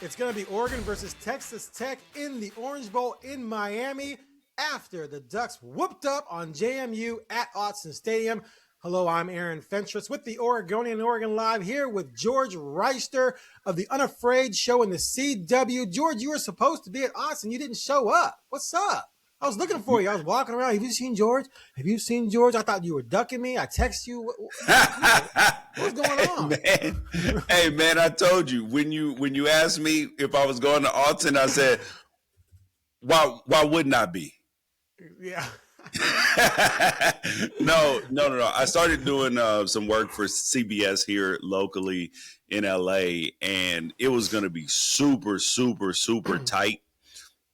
It's going to be Oregon versus Texas Tech in the Orange Bowl in Miami after the Ducks whooped up on JMU at Autzen Stadium. Hello, I'm Aaron Fentress with the Oregonian OregonLive here with George Wrighster of the Unafraid Show in the CW. George, you were supposed to be at Autzen. You didn't show up. What's up? I was looking for you. I was walking around. Have you seen George? Have you seen George? I thought you were ducking me. I text you. What's going on? Hey, man, I told you when you asked me if I was going to Autzen, I said, why wouldn't I be? Yeah. No. I started doing some work for CBS here locally in LA, and it was going to be super tight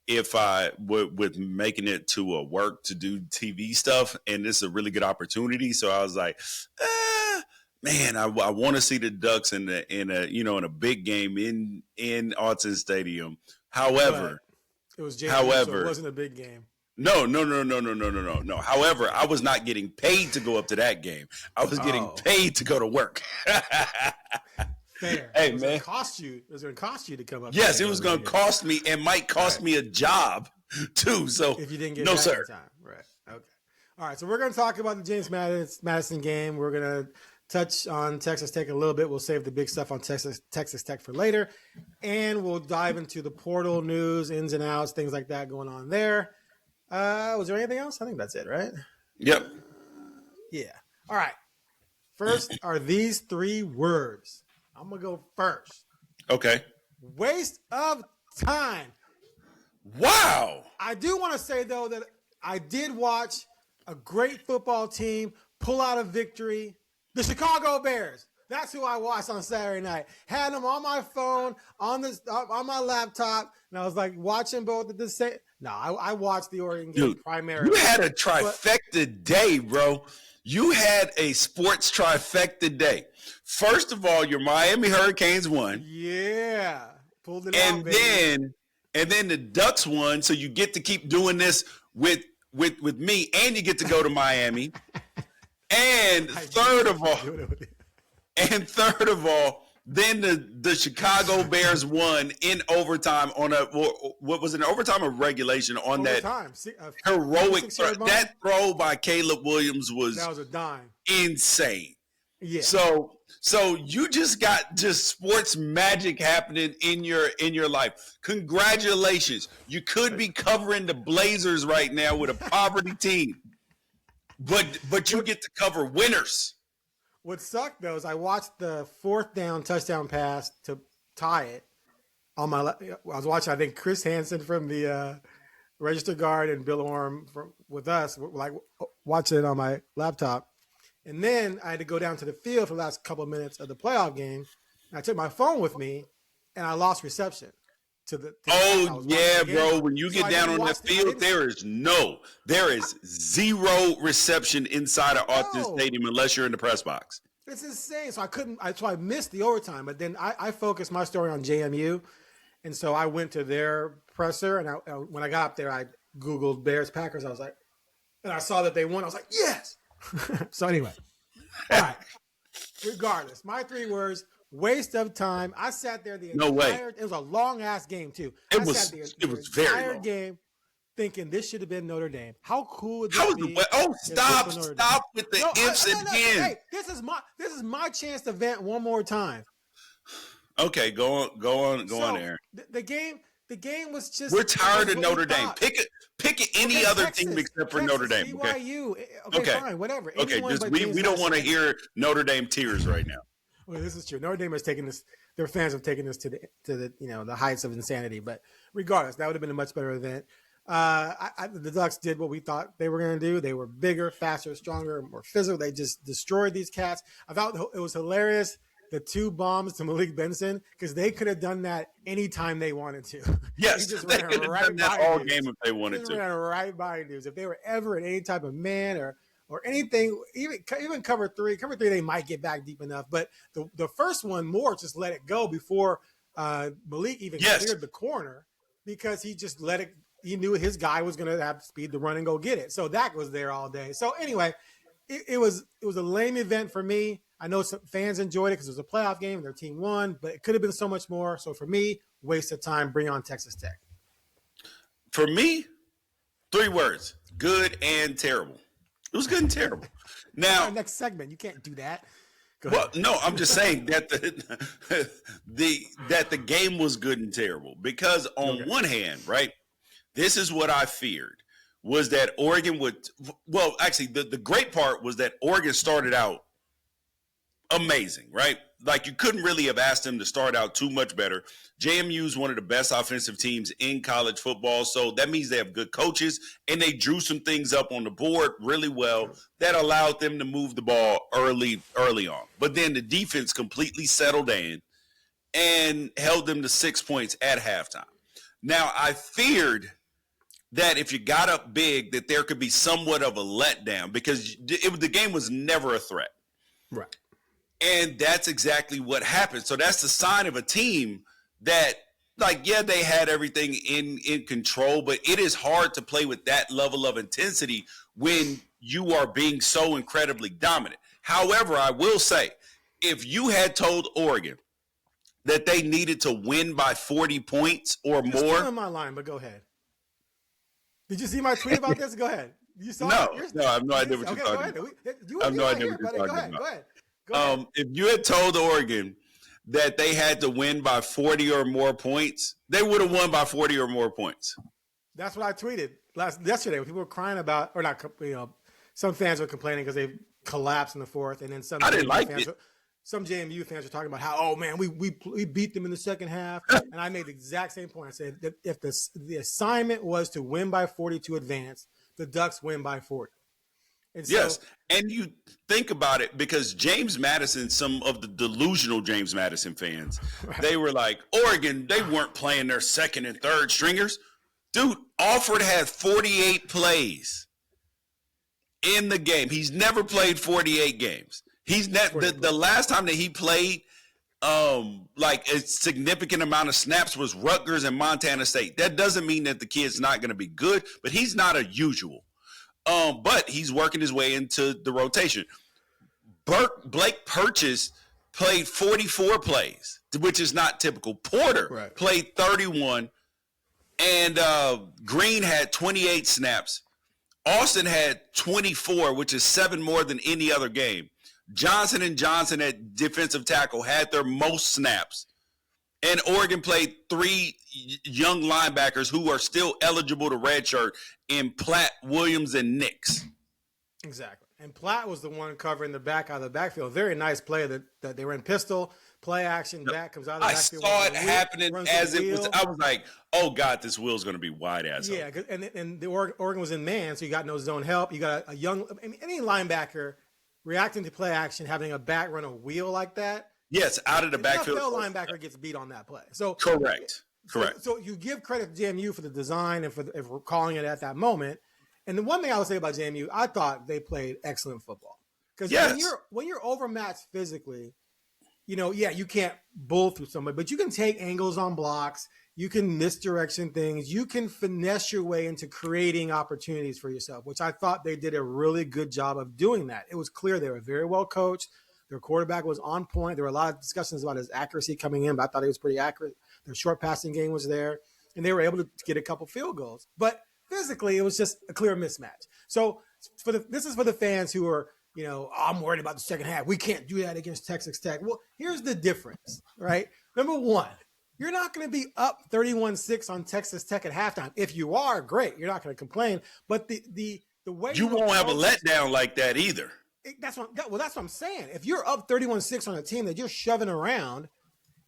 if I with making it to a work to do TV stuff, and this is a really good opportunity. So I was like, man, I want to see the Ducks in a big game in Autzen Stadium. However, it was JMU, so it wasn't a big game. No. However, I was not getting paid to go up to that game. I was getting paid to go to work. Fair. Hey, it was man. It was going to cost you to come up. Yes, it was going to cost me and might cost me a job too. So if you didn't get no, back sir. in time. Right. Okay. All right. So we're going to talk about the James Madison game. We're going to touch on Texas Tech a little bit. We'll save the big stuff on Texas Tech for later. And we'll dive into the portal news, ins and outs, things like that going on there. Was there anything else? I think that's it, right? Yep. Yeah. All right. First are these three words. I'm going to go first. Okay. Waste of time. Wow. I do want to say, though, that I did watch a great football team pull out a victory. The Chicago Bears. That's who I watched on Saturday night. Had them on my phone, on my laptop, and I was like watching both at the same. No, I watched the Oregon game primarily. You had a trifecta day, bro. You had a sports trifecta day. First of all, your Miami Hurricanes won. Yeah, pulled it out, baby. And then the Ducks won, so you get to keep doing this with me, and you get to go to Miami. And third of all, then the Chicago Bears won in overtime on what was it, an overtime or regulation on overtime. That heroic throw. That throw by Caleb Williams was a dime. Insane. Yeah. So you just got sports magic happening in your life. Congratulations. You could be covering the Blazers right now with a poverty team. But you get to cover winners. What sucked, though, is I watched the fourth down touchdown pass to tie it on my. I was watching, I think, Chris Hansen from the Register Guard and Bill Orm with us, like watching it on my laptop. And then I had to go down to the field for the last couple of minutes of the playoff game. And I took my phone with me, and I lost reception. Bro. When you get down on the field, there is zero reception inside of Autzen Stadium unless you're in the press box. It's insane. So I missed the overtime. But then I focused my story on JMU, and so I went to their presser. And when I got up there, I Googled Bears Packers. I was like, and I saw that they won. I was like, yes. So anyway, all right. Regardless, my three words. Waste of time. I sat there the entire. It was a long ass game too. It was very long. Game thinking this should have been Notre Dame. How cool would this be? Stop with the ifs and ands. Hey, this is my chance to vent one more time. Okay, go on, Aaron. The game was just. We're tired of Notre Dame. Pick any other team except for Notre Dame. BYU. Okay, fine, whatever. Okay, we don't want to hear Notre Dame tears right now. Well, this is true. Notre Dame has taken this. Their fans have taken this to the heights of insanity. But regardless, that would have been a much better event. The Ducks did what we thought they were going to do. They were bigger, faster, stronger, more physical. They just destroyed these cats. I thought it was hilarious. The two bombs to Malik Benson, because they could have done that anytime they wanted to. Yes, they could have done that all game if they wanted to. Ran right by dudes. If they were ever in any type of man or anything, even cover three, they might get back deep enough. But the first one, Moore just let it go before Malik even cleared the corner, because he just let it. He knew his guy was going to have speed to run and go get it. So that was there all day. So anyway, it was a lame event for me. I know some fans enjoyed it because it was a playoff game and their team won, but it could have been so much more. So for me, waste of time, bring on Texas Tech? For me, 3 words: good and terrible. It was good and terrible. Now, our next segment, you can't do that. Well, no, I'm just saying that the game was good and terrible because on one hand, right, this is what I feared was that Oregon would. Well, actually, the great part was that Oregon started out amazing, right? Like you couldn't really have asked them to start out too much better. JMU is one of the best offensive teams in college football, so that means they have good coaches, and they drew some things up on the board really well that allowed them to move the ball early on. But then the defense completely settled in and held them to 6 points at halftime. Now, I feared that if you got up big, that there could be somewhat of a letdown because the game was never a threat. Right. And that's exactly what happened. So that's the sign of a team that, like, yeah, they had everything in control, but it is hard to play with that level of intensity when you are being so incredibly dominant. However, I will say, if you had told Oregon that they needed to win by 40 points or You're more. stealing my line, but go ahead. Did you see my tweet about this? Go ahead. You saw it? No, I have no idea what you're talking about. I have no idea what you're talking about. Go ahead. If you had told Oregon that they had to win by 40 or more points, they would have won by 40 or more points. That's what I tweeted yesterday. When people were crying about, or not, some fans were complaining because they collapsed in the fourth, and then some. I didn't like it. Some JMU fans were talking about how, oh man, we beat them in the second half, and I made the exact same point. I said that if the assignment was to win by 40 to advance, the Ducks win by 40. And so, yes, and you think about it because James Madison, some of the delusional James Madison fans, right. They were like, Oregon, they weren't playing their second and third stringers. Dude, Alford had 48 plays in the game. He's never played 48 games. He's not the last time that he played like a significant amount of snaps was Rutgers and Montana State. That doesn't mean that the kid's not going to be good, but he's not a usual. But he's working his way into the rotation. Blake Purchase played 44 plays, which is not typical. Porter played 31, and Green had 28 snaps. Austin had 24, which is 7 more than any other game. Johnson and Johnson at defensive tackle had their most snaps. And Oregon played 3 young linebackers who are still eligible to redshirt in Platt, Williams, and Nix. Exactly. And Platt was the one covering the back out of the backfield. Very nice play that they were in pistol, play action, back comes out of the backfield. I saw it happening as it was. I was like, oh, God, this wheel's going to be wide ass. Yeah, and the Oregon was in man, so you got no zone help. You got a young – any linebacker reacting to play action, having a back run a wheel like that. Yes, out of the backfield. The NFL linebacker gets beat on that play. So correct. So you give credit to JMU for the design and if we're calling it at that moment. And the one thing I would say about JMU, I thought they played excellent football. Because when you're overmatched physically, you can't bull through somebody, but you can take angles on blocks. You can misdirection things. You can finesse your way into creating opportunities for yourself, which I thought they did a really good job of doing that. It was clear they were very well coached. Their quarterback was on point. There were a lot of discussions about his accuracy coming in, but I thought he was pretty accurate. Their short passing game was there, and they were able to get a couple field goals. But physically, it was just a clear mismatch. So this is for the fans who are, I'm worried about the second half. We can't do that against Texas Tech. Well, here's the difference, right? Number one, you're not going to be up 31-6 on Texas Tech at halftime. If you are, great. You're not going to complain. But the way you won't have a letdown like that either. That's what I'm saying. If you're up 31-6 on a team that you're shoving around,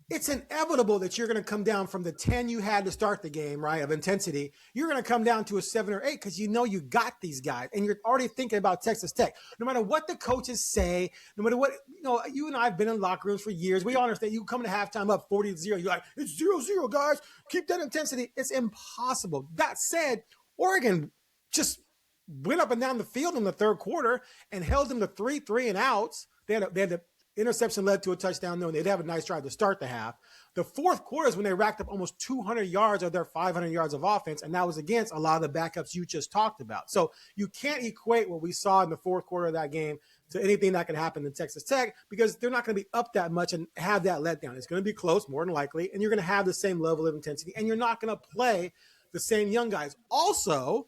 it's inevitable that you're going to come down from the 10 you had to start the game, right, of intensity. You're going to come down to a 7 or 8 because you got these guys, and you're already thinking about Texas Tech. No matter what the coaches say, no matter what, you and I have been in locker rooms for years. We all understand you come to halftime up 40-0. You're like, it's 0-0, guys. Keep that intensity. It's impossible. That said, Oregon just went up and down the field in the third quarter and held them to 3 and outs. They had the interception led to a touchdown, though, and they'd have a nice drive to start the half. The fourth quarter is when they racked up almost 200 yards of their 500 yards of offense, and that was against a lot of the backups you just talked about. So you can't equate what we saw in the fourth quarter of that game to anything that can happen in Texas Tech because they're not going to be up that much and have that letdown. It's going to be close, more than likely, and you're going to have the same level of intensity, and you're not going to play the same young guys. Also,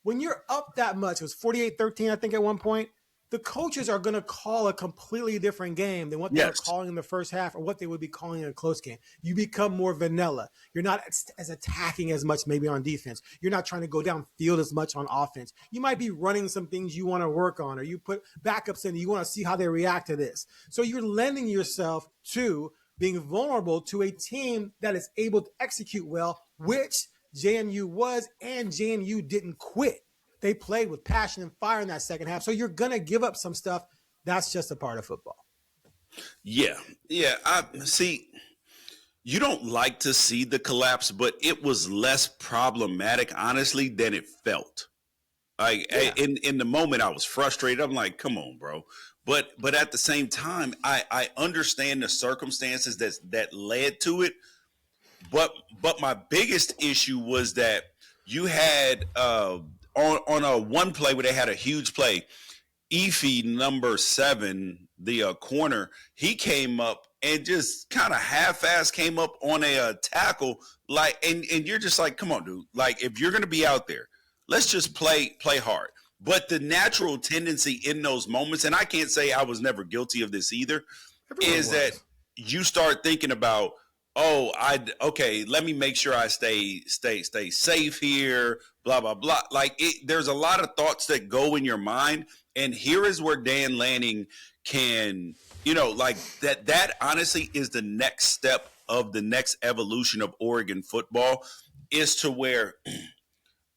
when you're up that much, it was 48-13, I think, at one point, the coaches are going to call a completely different game than what they were calling in the first half or what they would be calling in a close game. You become more vanilla. You're not as attacking as much maybe on defense. You're not trying to go downfield as much on offense. You might be running some things you want to work on, or you put backups in. You want to see how they react to this. So you're lending yourself to being vulnerable to a team that is able to execute well, which JMU was, and JMU didn't quit. They played with passion and fire in that second half. So you're going to give up some stuff. That's just a part of football. Yeah. I see. You don't like to see the collapse, but it was less problematic, honestly, than it felt. In the moment, I was frustrated. I'm like, come on, bro. But at the same time, I understand the circumstances that led to it. But my biggest issue was that you had on a one play where they had a huge play, Efi number 7, the corner, he came up and just kind of half-ass came up on a tackle, like, and you're just like, come on, dude. Like, if you're gonna be out there, let's just play hard. But the natural tendency in those moments, and I can't say I was never guilty of this either, is that you start thinking about, okay, let me make sure I stay safe here, blah, blah, blah. Like, there's a lot of thoughts that go in your mind. And here is where Dan Lanning can, like that honestly is the next step of the next evolution of Oregon football, is to where,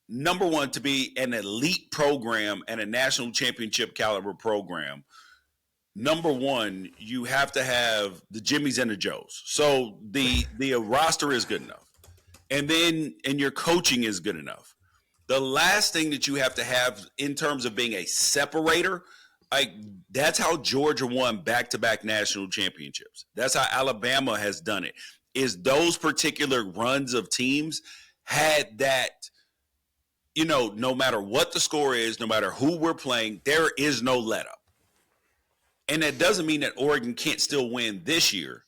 number one, to be an elite program and a national championship caliber program. Number one, you have to have the Jimmies and the Joes. So the roster is good enough. And your coaching is good enough. The last thing that you have to have in terms of being a separator, that's how Georgia won back-to-back national championships. That's how Alabama has done it, is those particular runs of teams had that, no matter what the score is, no matter who we're playing, there is no let up. And that doesn't mean that Oregon can't still win this year,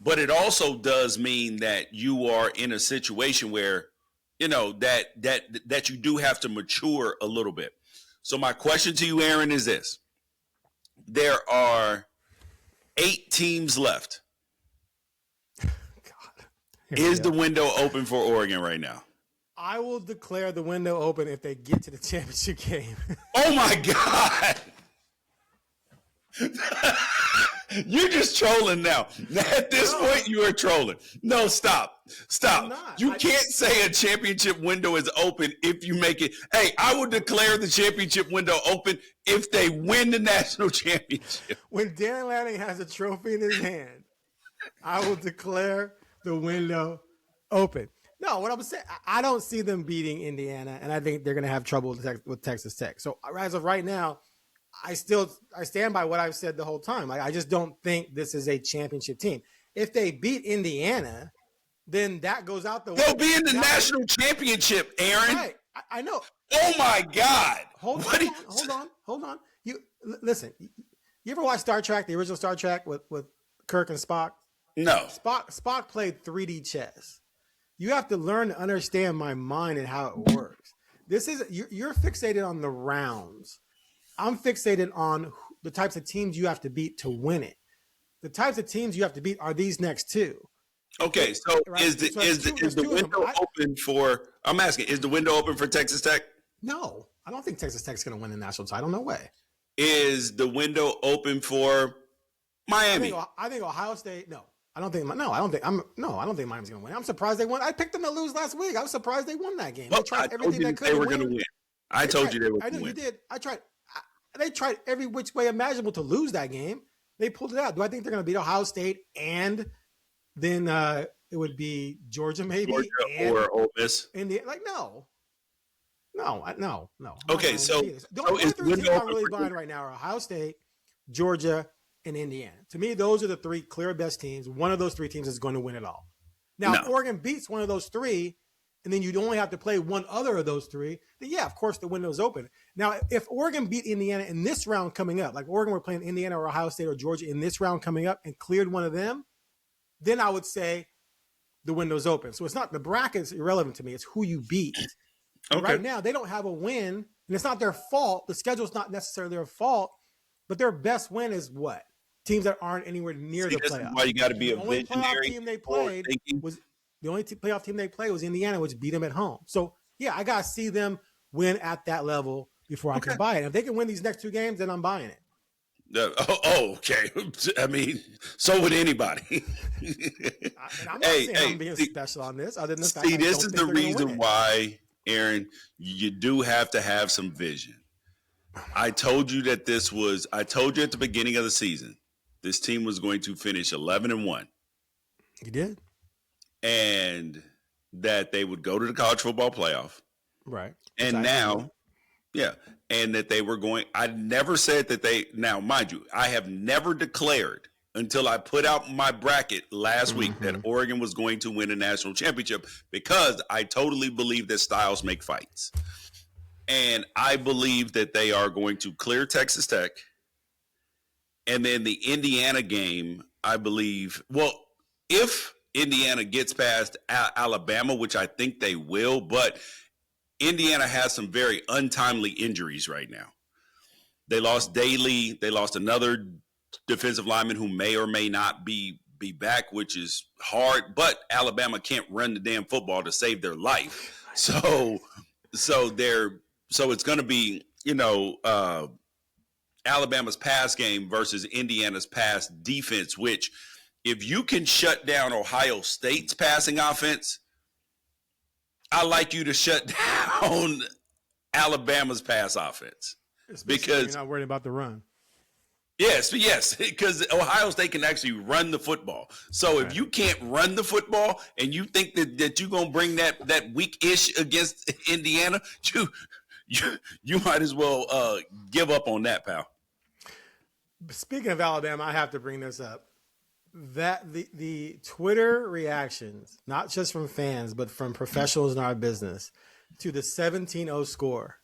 but it also does mean that you are in a situation where, that you do have to mature a little bit. So my question to you, Aaron, is this. There are 8 teams left. God. Is the window open for Oregon right now? I will declare the window open if they get to the championship game. Oh, my God. You're just trolling now. At this point, you are trolling. No, stop. You can't say a championship window is open if you make it. Hey, I will declare the championship window open if they win the national championship. When Dan Lanning has a trophy in his hand, I will declare the window open. No, what I'm saying, I don't see them beating Indiana, and I think they're going to have trouble with Texas Tech. So as of right now, I stand by what I've said the whole time. I just don't think this is a championship team. If they beat Indiana, then that goes out the window. They'll be in the national championship, Aaron. Right. I know. Oh my God. Hold on. You listen. You ever watch Star Trek, the original Star Trek with Kirk and Spock? No. Spock played 3D chess. You have to learn to understand my mind and how it works. This is you're fixated on the rounds. I'm fixated on the types of teams you have to beat to win it. The types of teams you have to beat are these next two. Okay, so right? is the window open for? I'm asking, is the window open for Texas Tech? No, I don't think Texas Tech's going to win the national title. No way. Is the window open for Miami? I think Ohio State. No, I don't think Miami's going to win. I'm surprised they won. I picked them to lose last week. I was surprised they won that game. They tried everything they could. They were going to win. I told you they were going to win. I know you did. They tried every which way imaginable to lose that game. They pulled it out. Do I think they're going to beat Ohio State and then it would be Georgia maybe? Or Ole Miss? No. Okay, so the only three teams I'm really buying right now are Ohio State, Georgia, and Indiana. To me, those are the 3 clear best teams. One of those 3 teams is going to win it all. Now, if Oregon beats one of those 3 and then you'd only have to play one other of those three, then yeah, of course the window's open. Now, if Oregon beat Indiana in this round coming up, like Oregon were playing Indiana or Ohio State or Georgia in this round coming up and cleared one of them, then I would say the window's open. So it's not, the bracket's irrelevant to me. It's who you beat. Okay. Right now, they don't have a win, and it's not their fault. The schedule's not necessarily their fault, but their best win is what? Teams that aren't anywhere near the playoffs. Why you got to be a visionary. The only playoff team they played was Indiana, which beat them at home. So, yeah, I got to see them win at that level before I can buy it. If they can win these next 2 games, then I'm buying it. Okay. I mean, so would anybody. And I'm not saying I'm being special on this, other than the fact this is the reason why, Aaron, you do have to have some vision. I told you at the beginning of the season, this team was going to finish 11-1. You did. And that they would go to the college football playoff. Right. And now, and that they were going, I never said that now, mind you, I have never declared until I put out my bracket last week that Oregon was going to win a national championship, because I totally believe that styles make fights. And I believe that they are going to clear Texas Tech. And then the Indiana game, I believe, if Indiana gets past Alabama, which I think they will, but Indiana has some very untimely injuries right now. They lost Daly. They lost another defensive lineman who may or may not be back, which is hard, but Alabama can't run the damn football to save their life. So it's going to be, Alabama's pass game versus Indiana's pass defense, which if you can shut down Ohio State's passing offense, I like you to shut down Alabama's pass offense. Because you're not worried about the run. Yes, because Ohio State can actually run the football. So if you can't run the football and you think that you're going to bring that weak-ish against Indiana, you might as well give up on that, pal. Speaking of Alabama, I have to bring this up. That the Twitter reactions, not just from fans, but from professionals in our business, to the 17-0 score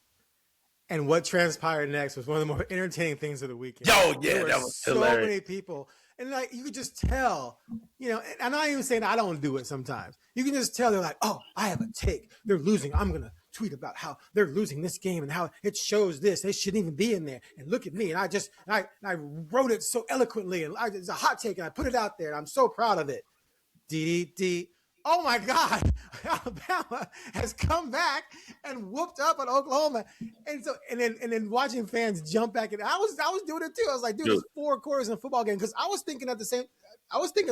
and what transpired next was one of the more entertaining things of the weekend. Oh, yeah, that was hilarious. So many people. And like you could just tell, and I'm not even saying I don't do it sometimes. You can just tell they're like, oh, I have a take. They're losing. I'm going to tweet about how they're losing this game and how it shows this. They shouldn't even be in there. And look at me. And I wrote it so eloquently. And it's a hot take. And I put it out there. And I'm so proud of it. Oh, my God. Alabama has come back and whooped up on Oklahoma. And then watching fans jump back. And I was doing it, too. I was like, dude, it's 4 quarters in a football game. Because I was thinking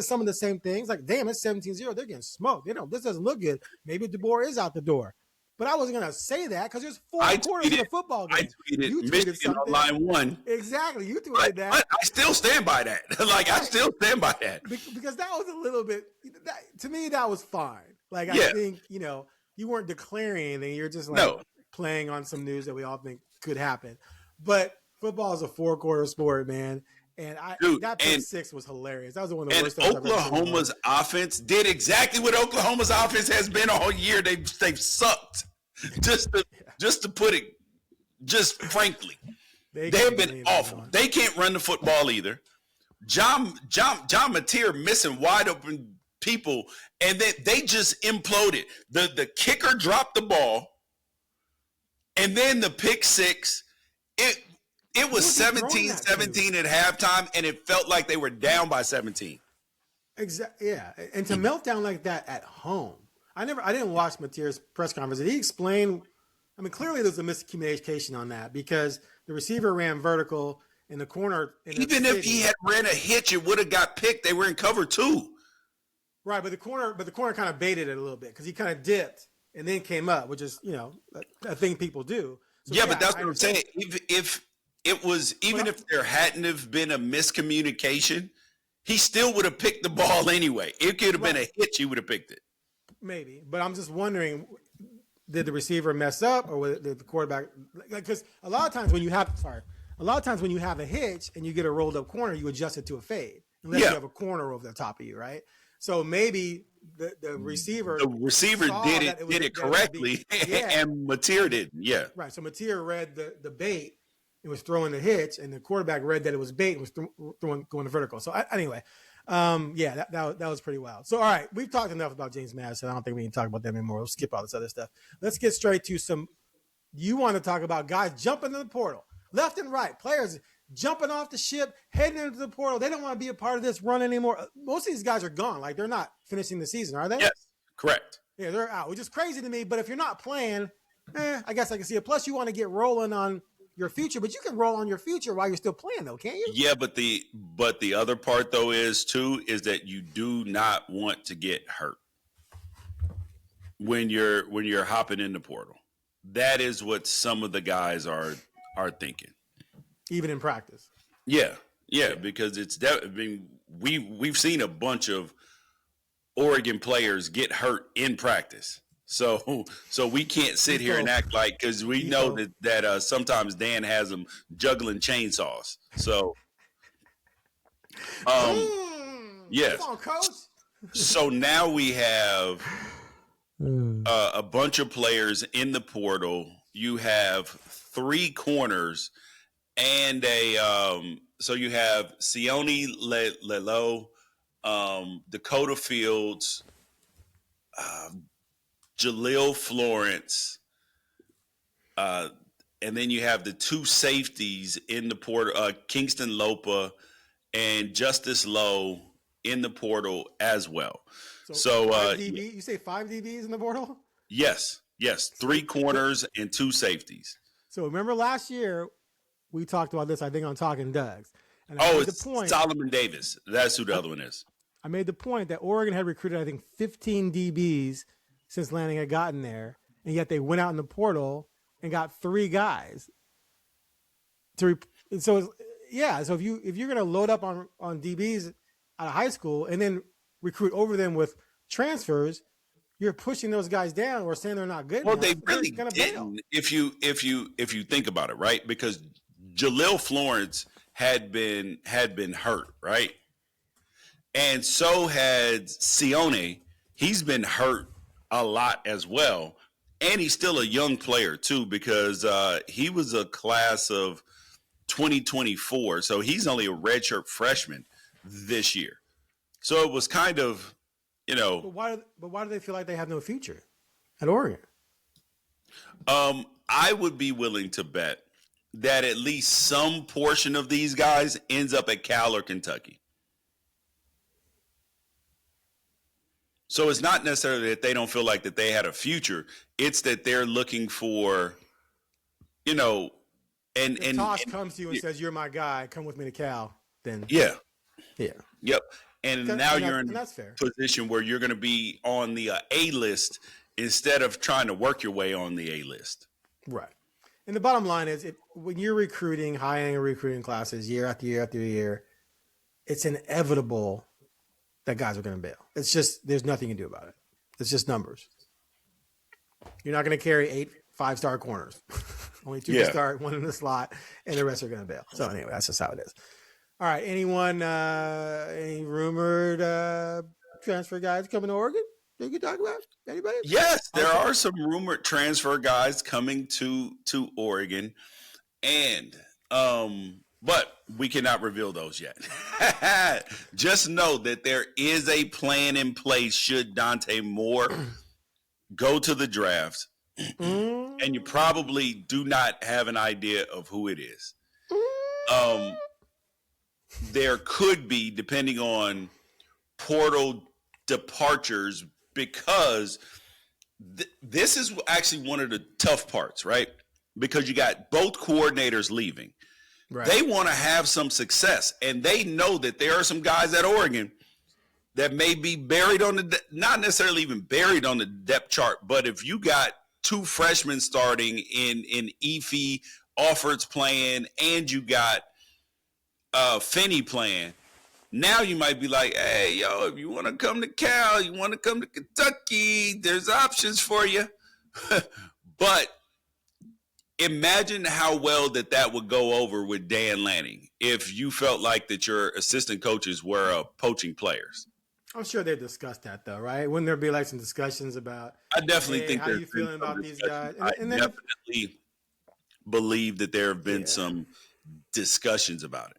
some of the same things. Like, damn, it's 17-0. They're getting smoked. This doesn't look good. Maybe DeBoer is out the door. But I wasn't going to say that because there's 4 quarters in a football game. I tweeted Michigan on line 1. Exactly. You tweeted that. But I still stand by that. I still stand by that. Because that was a little bit, to me, that was fine. I think, you weren't declaring anything. You're just playing on some news that we all think could happen. But football is a 4-quarter sport, man. And that pick 6 was hilarious. That was one of the worst things I've ever seen. Oklahoma's offense did exactly what Oklahoma's offense has been all year. They've sucked. Just to put it, just frankly, they've been awful. They can't run the football either. John Mateer missing wide open people, and then they just imploded. The kicker dropped the ball, and then the pick 6. It was 17-17 at halftime, and it felt like they were down by 17. Exactly. Yeah, and to melt down like that at home. I didn't watch Mateer's press conference. Did he explain? I mean, clearly there's a miscommunication on that because the receiver ran vertical in the corner. Even if he had ran a hitch, it would have got picked. They were in cover 2. Right, but the corner kind of baited it a little bit because he kind of dipped and then came up, which is a thing people do. So, but that's what I'm saying. If there hadn't have been a miscommunication, he still would have picked the ball anyway. It could have been a hitch. He would have picked it. Maybe, but I'm just wondering, did the receiver mess up or did the quarterback? Because a lot of times when you have a hitch and you get a rolled up corner, you adjust it to a fade unless you have a corner over the top of you, right? So maybe the receiver. The receiver did it correctly, and Mateer didn't. Yeah, right. So Mateer read the bait and was throwing the hitch, and the quarterback read that it was bait and was going to vertical. So anyway, that was pretty wild. So all right, we've talked enough about James Madison. I don't think we can talk about them anymore. We'll skip all this other stuff. Let's get straight to some. You want to talk about guys jumping in the portal, left and right, players jumping off the ship, heading into the portal. They don't want to be a part of this run anymore. Most of these guys are gone. Like, they're not finishing the season, are they? Yes, correct. Yeah, they're out, which is crazy to me. But if you're not playing, I guess I can see it. Plus, you want to get rolling on your future, but you can roll on your future while you're still playing, though, can't you? Yeah, but the other part, though, is that you do not want to get hurt when you're hopping in the portal. That is what some of the guys are thinking, even in practice. Yeah, because it's we've seen a bunch of Oregon players get hurt in practice, so we can't sit here and act like, because we know that sometimes Dan has them juggling chainsaws. So, yes. Come on, coach. So now we have a bunch of players in the portal. You have 3 corners and so you have Sione Lelo, Dakota Fields, Jaleel Florence, and then you have the 2 safeties in the portal, Kingston Lopa and Justice Lowe in the portal as well. So 5 DB, you say 5 DBs in the portal? Yes. 3 corners and 2 safeties. So remember last year we talked about this, I think, on Talking Doug's. And it's Solomon Davis. That's who the other one is. I made the point that Oregon had recruited, I think, 15 DBs since Lanning had gotten there, and yet they went out in the portal and got 3 guys. So if you're going to load up on DBs out of high school and then recruit over them with transfers, you're pushing those guys down or saying they're not good. Well, enough. they really didn't. Bail. If you think about it, right? Because Jaleel Florence had been hurt, right? And so had Sione. He's been hurt a lot as well. And he's still a young player too, because he was a class of 2024. So he's only a redshirt freshman this year. So it was kind of, But why do they feel like they have no future at Oregon? I would be willing to bet that at least some portion of these guys ends up at Cal or Kentucky. So it's not necessarily that they don't feel like that they had a future. It's that they're looking for, and Tosh comes to you and says, "You're my guy. Come with me to Cal." Then yeah. Yep. And now you're in a position where you're going to be on the A list instead of trying to work your way on the A list. Right. And the bottom line is, when you're recruiting high-end recruiting classes year after year after year, it's inevitable that guys are going to bail. It's just, there's nothing you can do about it. It's just numbers. You're not going to carry 8 5-star corners. Only 2 to start, 1 in the slot, and the rest are going to bail. So anyway, that's just how it is. All right. Anyone, any rumored transfer guys coming to Oregon that you can talk about? Anybody? Yes, there are some rumored transfer guys coming to Oregon, and but we cannot reveal those yet. Just know that there is a plan in place should Dante Moore go to the draft, and you probably do not have an idea of who it is. There could be, depending on portal departures, because this is actually one of the tough parts, right? Because you got both coordinators leaving. Right. They want to have some success, and they know that there are some guys at Oregon that may be buried on not necessarily even buried on the depth chart, but if you got 2 freshmen starting in Efi, Offert's playing, and you got Finney playing, now you might be like, hey, yo, if you want to come to Cal, you want to come to Kentucky, there's options for you. But imagine how well that would go over with Dan Lanning if you felt like that your assistant coaches were poaching players. I'm sure they discussed that though, right? Wouldn't there be like some discussions about, I definitely hey, think how there's you been feeling some about these discussions. guys? I And then, definitely believe that there have been yeah, some discussions about it.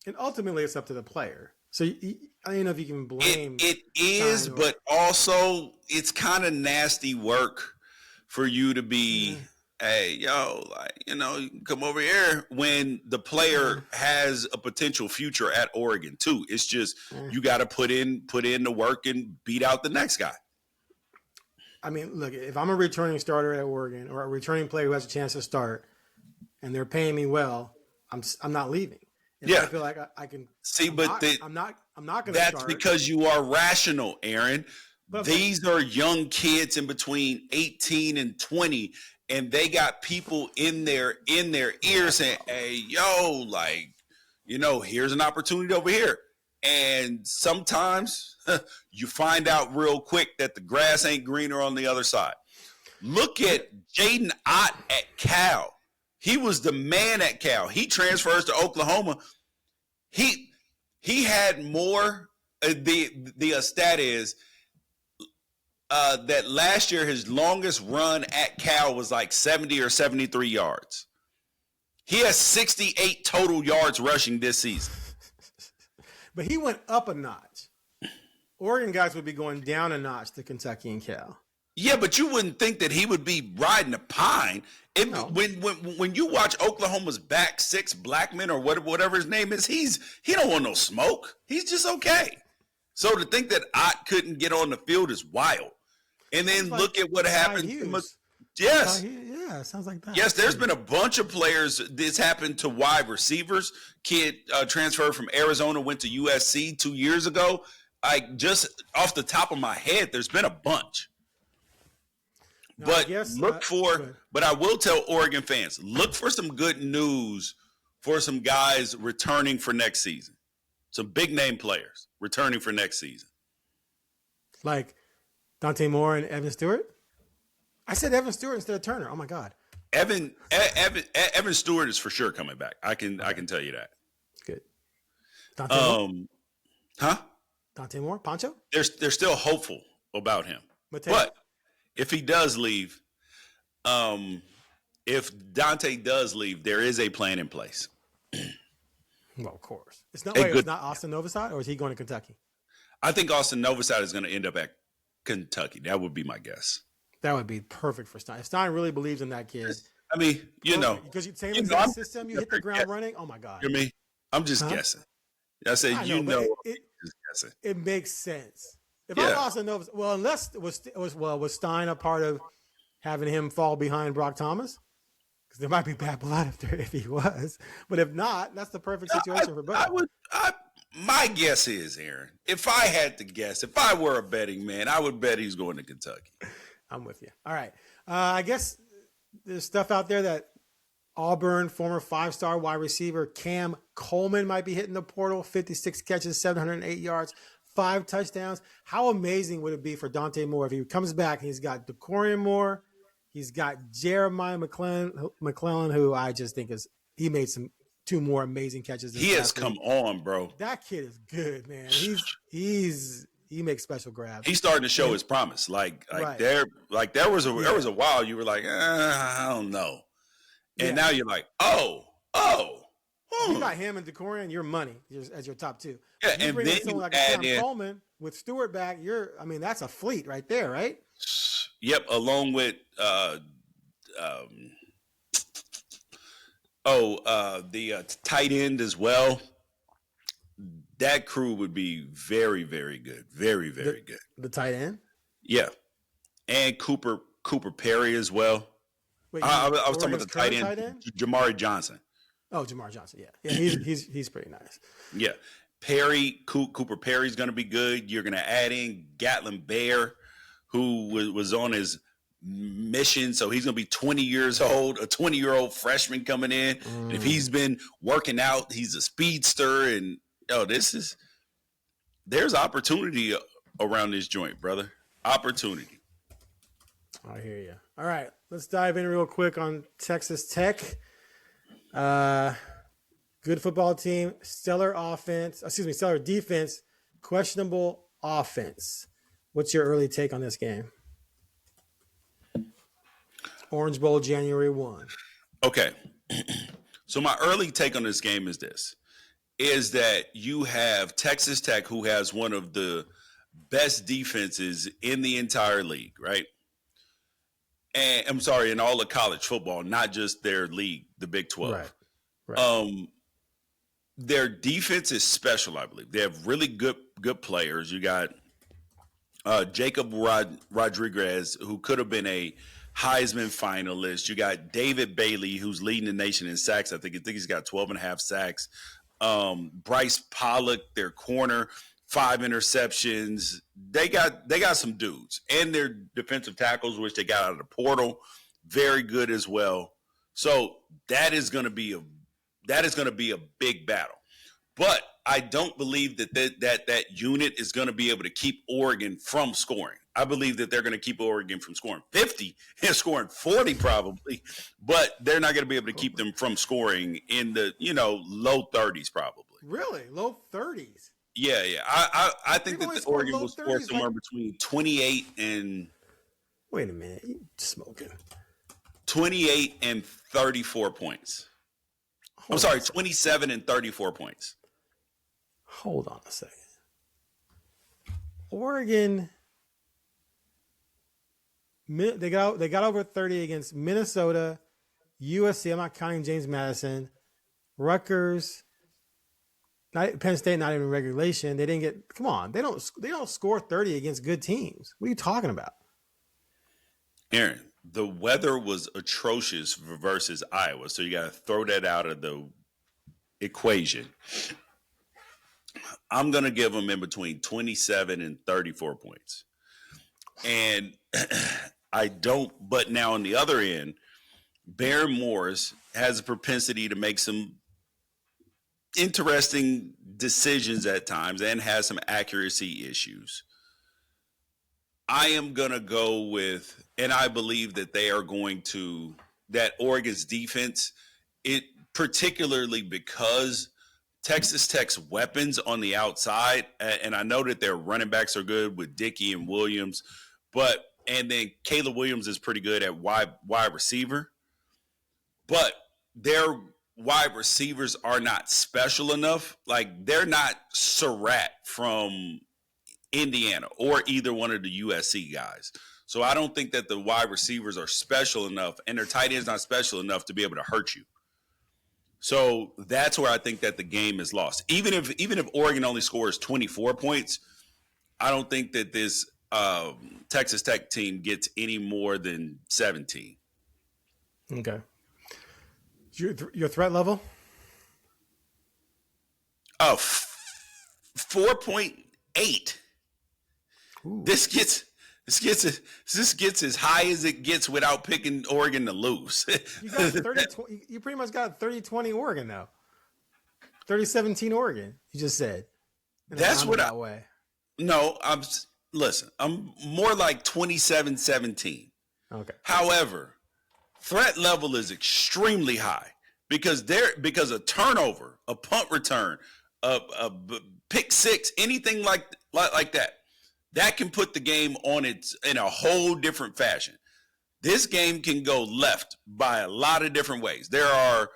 and ultimately it's up to the player. So I don't know if you can It blame it is, Stein or but also it's kind of nasty work for you to yeah, be, hey, yo, like, you can come over here when the player has a potential future at Oregon too. It's just yeah. you got to put in the work and beat out the next guy. I mean, look, if I'm a returning starter at Oregon or a returning player who has a chance to start, and they're paying me well, I'm not leaving. If I Yeah. feel like I can, See, but I'm not going to that's start. because you are rational, Aaron. But I'm saying, These are young kids in between 18 and 20, and they got people in their ear saying, hey, yo, like, here's an opportunity over here. And sometimes you find out real quick that the grass ain't greener on the other side. Look at Jaden Ott at Cal. He was the man at Cal. He transfers to Oklahoma. He had more. The stat is that last year his longest run at Cal was like 70 or 73 yards. He has 68 total yards rushing this season. but he went up a notch. Oregon guys would be going down a notch to Kentucky and Cal. Yeah, but you wouldn't think that he would be riding a pine. No. When you watch Oklahoma's back six Blackman or whatever his name is, he don't want no smoke. He's just okay. So to think that Ott couldn't get on the field is wild. And then Sounds look like at what happened. Yes. Yes. Yeah, sounds like that. Yes, there's been a bunch of players. This happened to wide receivers. Kid transferred from Arizona, went to USC 2 years ago. Just off the top of my head, there's been a bunch. No, But guess, but I will tell Oregon fans, look for some good news for some guys returning for next season. Some big name players returning for next season. Like Dante Moore and Evan Stewart? I said Evan Stewart instead of Turner. Oh my God. Evan Stewart is for sure coming back. I can tell you that. Good. Dante Moore? Huh? Dante Moore? Poncho? They're still hopeful about him. Mateo? But if he does leave, if Dante does leave, there is a plan in place. Well, of course. It's not Austin Novosad, or is he going to Kentucky? I think Austin Novosad is going to end up at Kentucky. That would be my guess. That would be perfect for Stein. If Stein really believes in that kid. I mean, because you take the system, you hit the ground running. Oh my God. Hear me? I'm just guessing. I said, just guessing. It makes sense. If I'm Austin Novosad, well, unless was Stein a part of having him fall behind Brock Thomas? Because there might be bad blood if he was. But if not, that's the perfect situation for both. My guess is, Aaron, if I had to guess, if I were a betting man, I would bet he's going to Kentucky. I'm with you. All right. I guess there's stuff out there that Auburn former 5-star wide receiver Cam Coleman might be hitting the portal. 56 catches, 708 yards, 5 touchdowns. How amazing would it be for Dante Moore if he comes back and he's got DeCorian Moore, he's got Jeremiah McClellan, who I just think he made 2 more amazing catches. He has come on, bro. That kid is good, man. He makes special grabs. He's starting to show his promise. There was a while you were like, I don't know. And now you're like, You got him and DeCorian, your money as your top 2. Yeah, you and bring then in someone like Cam Coleman with Stewart back, that's a fleet right there, right? Yep, along with the tight end as well. That crew would be very, very good. Very, very good. The tight end? Yeah. And Cooper Perry as well. Wait, I was talking about the tight end? Jamari Johnson. Oh, Jamar Johnson, yeah. He's pretty nice. Yeah. Cooper Perry's going to be good. You're going to add in Gatlin Bear, who was on his mission, so he's going to be 20 years old, a 20-year-old freshman coming in. And if he's been working out, he's a speedster. And, there's opportunity around this joint, brother. Opportunity. I hear you. All right, let's dive in real quick on Texas Tech. Good football team, stellar defense, questionable offense. What's your early take on this game? Orange Bowl, January 1. Okay. So my early take on this game is this, is that you have Texas Tech, who has one of the best defenses in the entire league, right? And I'm sorry, in all of college football, not just their league, the Big 12. Right. Their defense is special, I believe. They have really good players. You got Jacob Rodriguez, who could have been a Heisman finalist. You got David Bailey, who's leading the nation in sacks. I think he's got 12 and a half sacks. Bryce Pollock, their corner, 5 interceptions. They got some dudes, and their defensive tackles, which they got out of the portal, very good as well. So that is going to be a big battle. But I don't believe that unit is going to be able to keep Oregon from scoring. I believe that they're going to keep Oregon from scoring 50 and scoring 40 probably, but they're not going to be able to keep them from scoring in the, low 30s probably. Really? Low 30s? Yeah. I think that Oregon will score somewhere between 28 and... Wait a minute. You smoking. 28 and 34 points. I'm sorry, 27 and 34 points. Hold on a second. Oregon, they got over 30 against Minnesota, USC. I'm not counting James Madison, Rutgers, Penn State. Not even regulation. They didn't get. Come on, they don't score 30 against good teams. What are you talking about, Aaron? The weather was atrocious versus Iowa, so you got to throw that out of the equation. I'm going to give them in between 27 and 34 points. And but now on the other end, Baron Morris has a propensity to make some interesting decisions at times and has some accuracy issues. I am going to go with, and I believe that that Oregon's defense, particularly because Texas Tech's weapons on the outside, and I know that their running backs are good with Dickey and Williams, and then Caleb Williams is pretty good at wide receiver, but their wide receivers are not special enough. Like, they're not Surratt from Indiana or either one of the USC guys. So I don't think that the wide receivers are special enough, and their tight end's not special enough to be able to hurt you. So that's where I think that the game is lost. Even if Oregon only scores 24 points, I don't think that this Texas Tech team gets any more than 17. Okay. Your threat level? 4.8. This gets as high as it gets without picking Oregon to lose. You got 30. You pretty much got 30-20 Oregon now. 30-17 Oregon. You just said. That's what way. No, I'm more like 27-17. Okay. However, threat level is extremely high because a turnover, a punt return, a pick six, anything like that can put the game on its in a whole different fashion. This game can go left by a lot of different ways. There are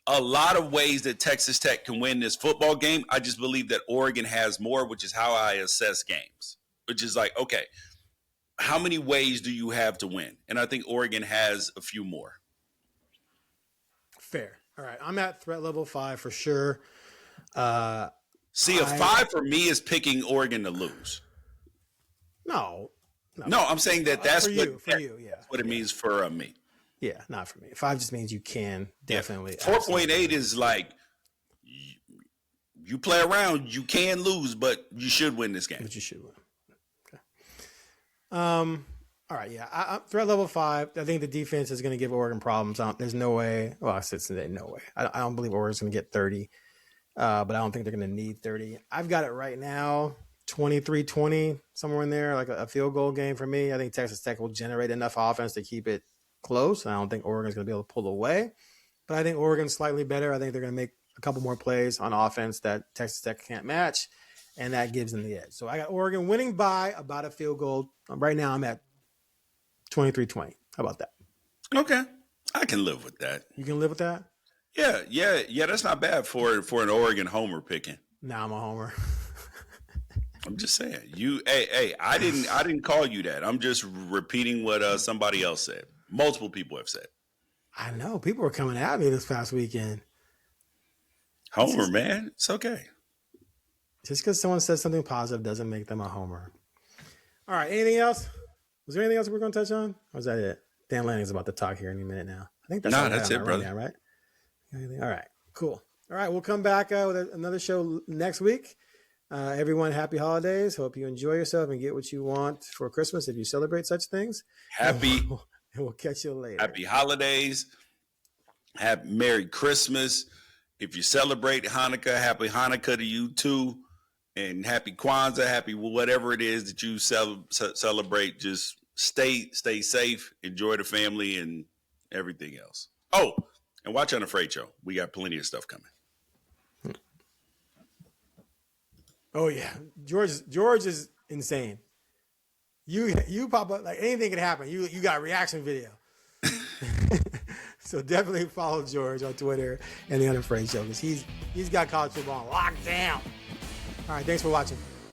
a lot of ways that Texas Tech can win this football game. I just believe that Oregon has more, which is how I assess games, which is like, okay, how many ways do you have to win? And I think Oregon has a few more. Fair. All right. I'm at threat level 5 for sure. A 5 for me is picking Oregon to lose. No, I'm saying that's for you. Yeah, that's what it means for me. Yeah, not for me. 5 just means you can definitely. 4.8 is like you play around, you can lose, but you should win this game. But you should win. Okay. All right. Yeah. Threat level 5. I think the defense is going to give Oregon problems. There's no way. Well, I said today, no way. I don't believe Oregon's going to get 30, but I don't think they're going to need 30. I've got it right now. 23-20, somewhere in there, like a field goal game for me. I think Texas Tech will generate enough offense to keep it close. I don't think Oregon's going to be able to pull away, but I think Oregon's slightly better. I think they're going to make a couple more plays on offense that Texas Tech can't match. and that gives them the edge. So I got Oregon winning by about a field goal. Right now I'm at 23-20. How about that? Okay. I can live with that. You can live with that? Yeah. That's not bad for an Oregon homer picking. Nah, I'm a homer. I'm just saying. Hey, I didn't call you that. I'm just repeating what somebody else said. Multiple people have said. I know. People were coming at me this past weekend. Homer, man. It's okay. Just because someone says something positive doesn't make them a homer. All right. Anything else? Was there anything else we're going to touch on? Or was that it? Dan Lanning's about to talk here any minute now. I think that's that's it, brother. Now, right? All right. Cool. All right. We'll come back with another show next week. Everyone, happy holidays. Hope you enjoy yourself and get what you want for Christmas if you celebrate such things. Happy. And we'll catch you later. Happy holidays. Happy Merry Christmas. If you celebrate Hanukkah, happy Hanukkah to you too. And happy Kwanzaa, happy whatever it is that you celebrate. Just stay safe, enjoy the family and everything else. Oh, and watch Unafraid Show. We got plenty of stuff coming. Oh yeah, George is insane. You pop up like anything can happen. You got a reaction video. So definitely follow George on Twitter and the Unafraid Show because he's got college football locked down. All right, thanks for watching.